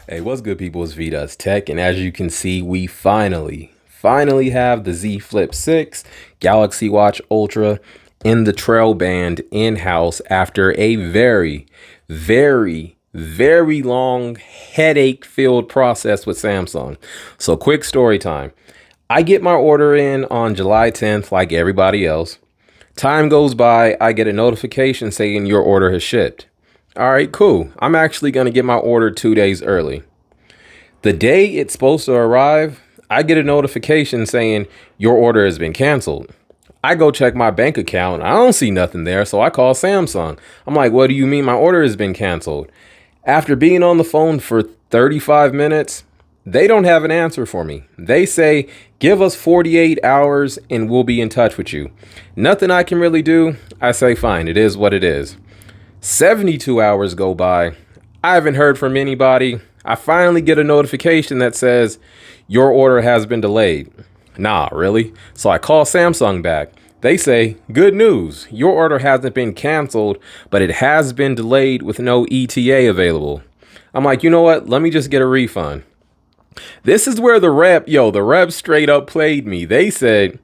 Hey, what's good, people? It's V Tech, and as you can see, we finally have the Z Flip6 Galaxy Watch Ultra in the trail band in-house after a very long headache-filled process with Samsung. So quick story time. I get my order in on July 10th like everybody else. Time goes by, I get a notification saying your order has shipped. All right, cool. I'm actually going to get my order 2 days early. The day it's supposed to arrive, I get a notification saying your order has been canceled. I go check my bank account. I don't see nothing there, so I call Samsung. I'm like, what do you mean my order has been canceled? After being on the phone for 35 minutes, they don't have an answer for me. They say, give us 48 hours and we'll be in touch with you. Nothing I can really do. I say, fine, it is what it is. 72 hours go by. I haven't heard from anybody. I finally get a notification that says your order has been delayed. Nah, really? So I call Samsung back. They say, good news. Your order hasn't been canceled, but it has been delayed with no ETA available. I'm like, you know what? Let me just get a refund. This is where the rep straight up played me. They said,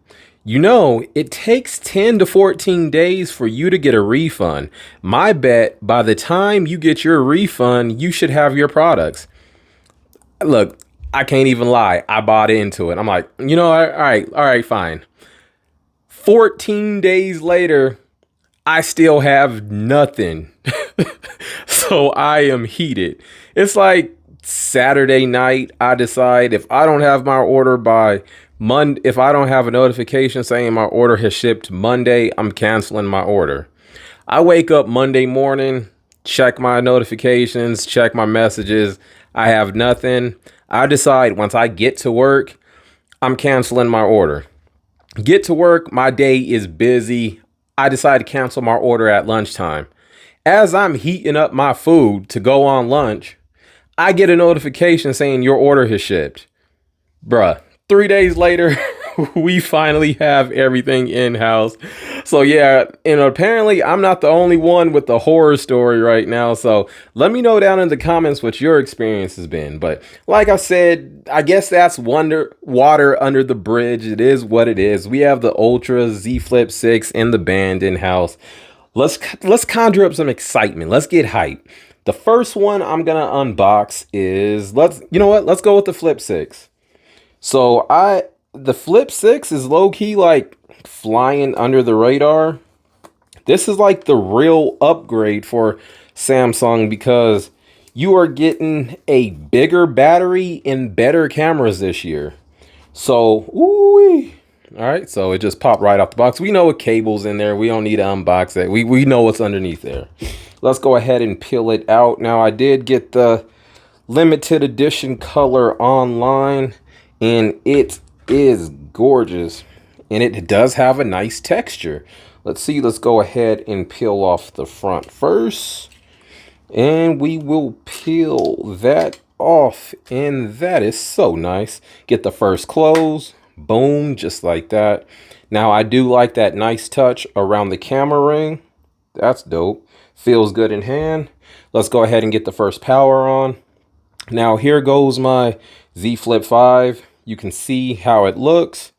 you know, it takes 10 to 14 days for you to get a refund. My bet, by the time you get your refund, you should have your products. Look, I can't even lie. I bought into it. I'm like, you know, all right, fine. 14 days later, I still have nothing. So I am heated. It's like Saturday night. I decide if I don't have my order by Monday, if I don't have a notification saying my order has shipped Monday, I'm canceling my order. I wake up Monday morning, check my notifications, check my messages. I have nothing. I decide once I get to work, I'm canceling my order. Get to work, my day is busy. I decide to cancel my order at lunchtime. As I'm heating up my food to go on lunch, I get a notification saying your order has shipped. Bruh. 3 days later, we finally have everything in-house. So yeah, and apparently I'm not the only one with the horror story right now. So let me know down in the comments what your experience has been. But like I said, I guess that's water under the bridge. It is what it is. We have the Ultra Z Flip6 in the band in-house. Let's conjure up some excitement. Let's get hype. The first one I'm gonna unbox is let's go with the Flip 6. So the Flip 6 is low-key like flying under the radar. This is like the real upgrade for Samsung because you are getting a bigger battery and better cameras this year. So, ooh-wee. All right, so it just popped right off the box. We know what cable's in there. We don't need to unbox it. We know what's underneath there. Let's go ahead and peel it out. Now, I did get the limited edition color online, and it is gorgeous, and it does have a nice texture. Let's see, let's go ahead and peel off the front first, and we will peel that off, and that is so nice. Get the first close, boom, just like that. Now, I do like that nice touch around the camera ring. That's dope. Feels good in hand. Let's go ahead and get the first power on. Now, here goes my Z Flip 5. You can see how it looks.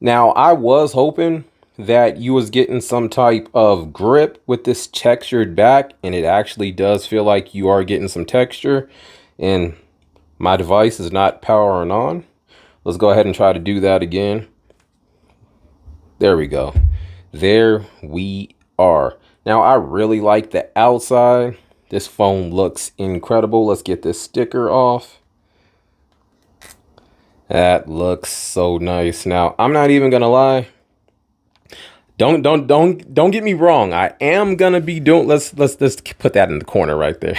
Now, I was hoping that you was getting some type of grip with this textured back, and it actually does feel like you are getting some texture, and my device is not powering on. Let's go ahead and try to do that again. There we go. There we are. Now, I really like the outside. This phone looks incredible. Let's get this sticker off. That looks so nice. Now, I'm not even gonna lie. Don't get me wrong. I am gonna be doing. Let's put that in the corner right there.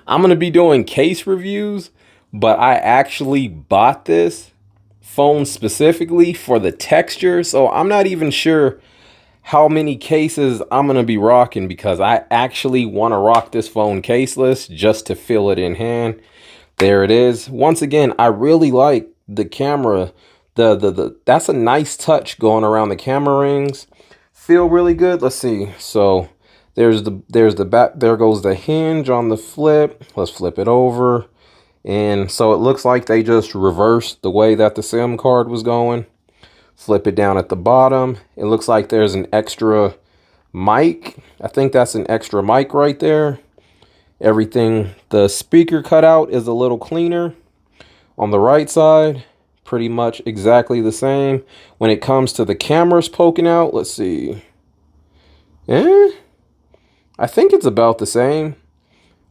I'm gonna be doing case reviews, but I actually bought this phone specifically for the texture, so I'm not even sure how many cases I'm gonna be rocking because I actually want to rock this phone caseless just to feel it in hand. There it is. Once again, I really like the camera. That's a nice touch going around the camera rings. Feel really good. Let's see. So There's the back. There goes the hinge on the flip. Let's flip it over. And so it looks like they just reversed the way that the SIM card was going. Flip it down at the bottom. It looks like there's an extra mic. I think that's an extra mic right there. Everything, the speaker cutout is a little cleaner. On the right side, pretty much exactly the same. When it comes to the cameras poking out, let's see. I think it's about the same.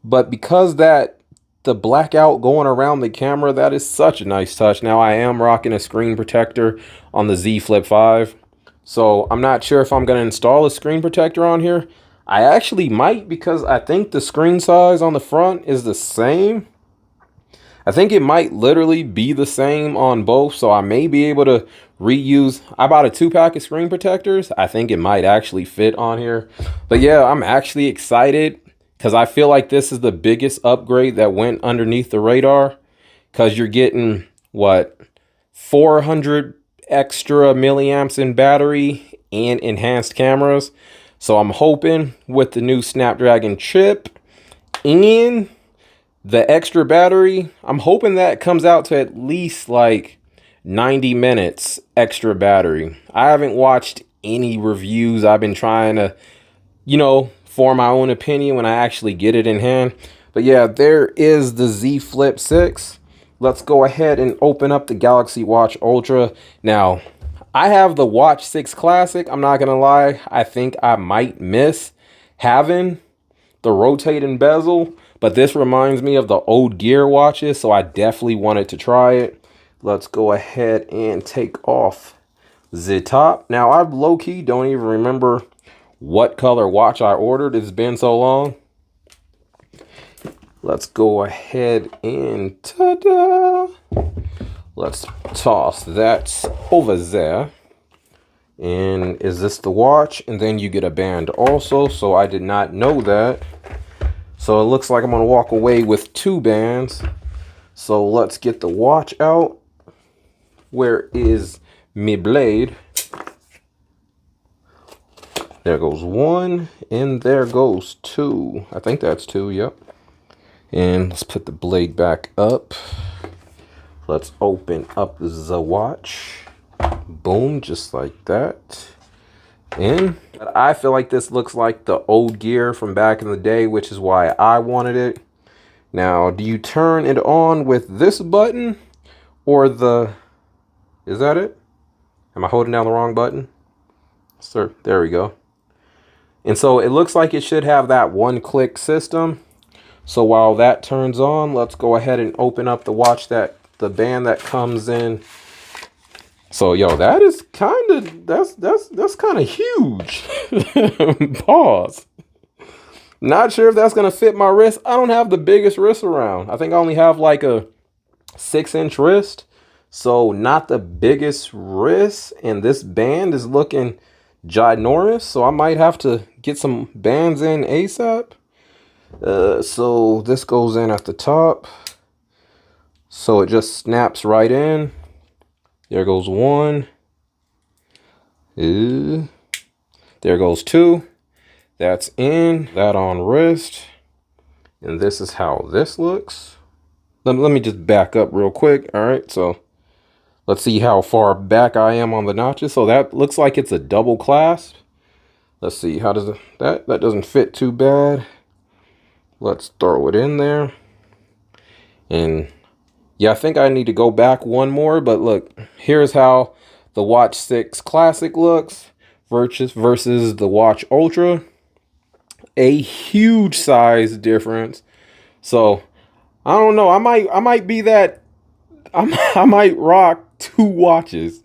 But because that the blackout going around the camera, that is such a nice touch. Now I am rocking a screen protector on the Z Flip5. So I'm not sure if I'm going to install a screen protector on here. I actually might, because I think the screen size on the front is the same. I think it might literally be the same on both. So I may be able to reuse. I bought a 2-pack of screen protectors. I think it might actually fit on here. But yeah, I'm actually excited, because I feel like this is the biggest upgrade that went underneath the radar, because you're getting, what, 400 extra milliamps in battery and enhanced cameras. So I'm hoping with the new Snapdragon chip and the extra battery, I'm hoping that comes out to at least like 90 minutes extra battery. I haven't watched any reviews. I've been trying to, you know, form my own opinion when I actually get it in hand. But yeah, there is the Z Flip6. Let's go ahead and open up the Galaxy Watch Ultra. Now, I have the Watch 6 Classic. I'm not gonna lie, I think I might miss having the rotating bezel, but this reminds me of the old Gear watches, so I definitely wanted to try it. Let's go ahead and take off the top. Now, I low-key don't even remember what color watch I ordered. It's been so long. Let's go ahead and ta-da! Let's toss that over there. And is this the watch? And then you get a band also, so I did not know that. So it looks like I'm gonna walk away with 2 bands. So let's get the watch out. Where is me blade? There goes 1, and there goes 2. I think that's 2, yep. And let's put the blade back up. Let's open up the watch. Boom, just like that. And I feel like this looks like the old Gear from back in the day, which is why I wanted it. Now, do you turn it on with this button or the... Is that it? Am I holding down the wrong button? Sir, there we go. And so it looks like it should have that one-click system. So while that turns on, let's go ahead and open up the watch, the band that comes in. So yo, that is kind of, that's kind of huge. Pause. Not sure if that's gonna fit my wrist. I don't have the biggest wrist around. I think I only have like a 6-inch wrist. So not the biggest wrist. And this band is looking ginormous. So I might have to get some bands in ASAP. So this goes in at the top. So it just snaps right in. There goes 1. There goes 2. That's in. That on wrist. And this is how this looks. Let me just back up real quick. All right, so let's see how far back I am on the notches. So that looks like it's a double clasp. Let's see, how does that doesn't fit too bad. Let's throw it in there. And yeah, I think I need to go back one more, but look, here's how the Watch 6 Classic looks versus the Watch Ultra. A huge size difference. So I don't know, I might be that I might rock 2 watches.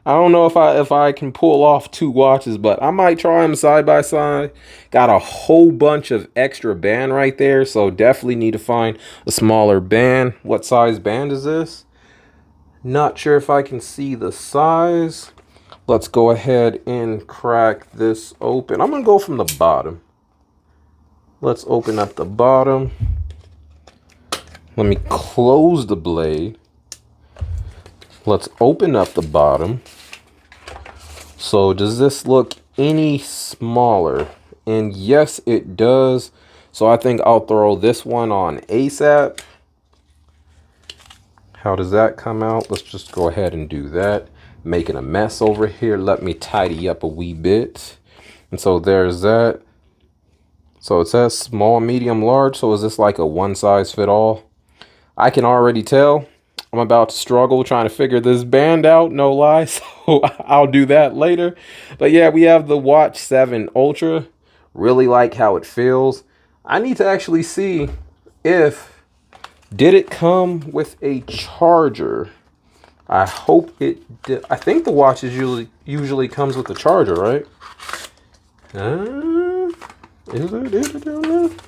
I don't know if I can pull off 2 watches, but I might try them side by side. Got a whole bunch of extra band right there, so definitely need to find a smaller band. What size band is this? Not sure if I can see the size. Let's go ahead and crack this open. I'm gonna go from the bottom. Let's open up the bottom. Let me close the blade. Let's open up the bottom. So does this look any smaller? And yes, it does. So I think I'll throw this one on ASAP. How does that come out? Let's just go ahead and do that. Making a mess over here. Let me tidy up a wee bit. And so there's that. So it says small, medium, large. So is this like a one size fit all? I can already tell I'm about to struggle trying to figure this band out, no lie. So I'll do that later. But yeah, we have the Watch 7 Ultra. Really like how it feels. I need to actually see if, did it come with a charger? I hope it did. I think the watch is usually comes with a charger, right? Is it?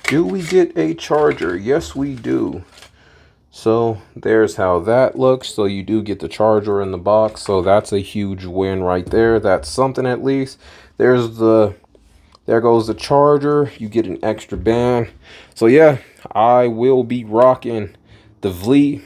Do we get a charger? Yes, we do. So there's how that looks. So you do get the charger in the box. So that's a huge win right there. That's something at least. There goes the charger. You get an extra band. So yeah, I will be rocking the Vlee.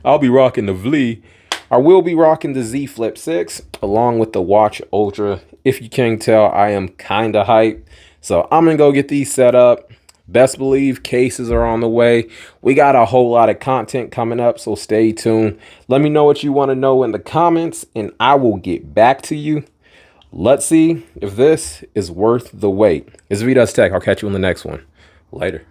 I'll be rocking the Vlee. I will be rocking the Z Flip6 along with the Watch Ultra. If you can't tell, I am kind of hyped. So I'm going to go get these set up. Best believe cases are on the way. We got a whole lot of content coming up, so stay tuned. Let me know what you want to know in the comments, and I will get back to you. Let's see if this is worth the wait. It's V-Dust Tech. I'll catch you in the next one. Later.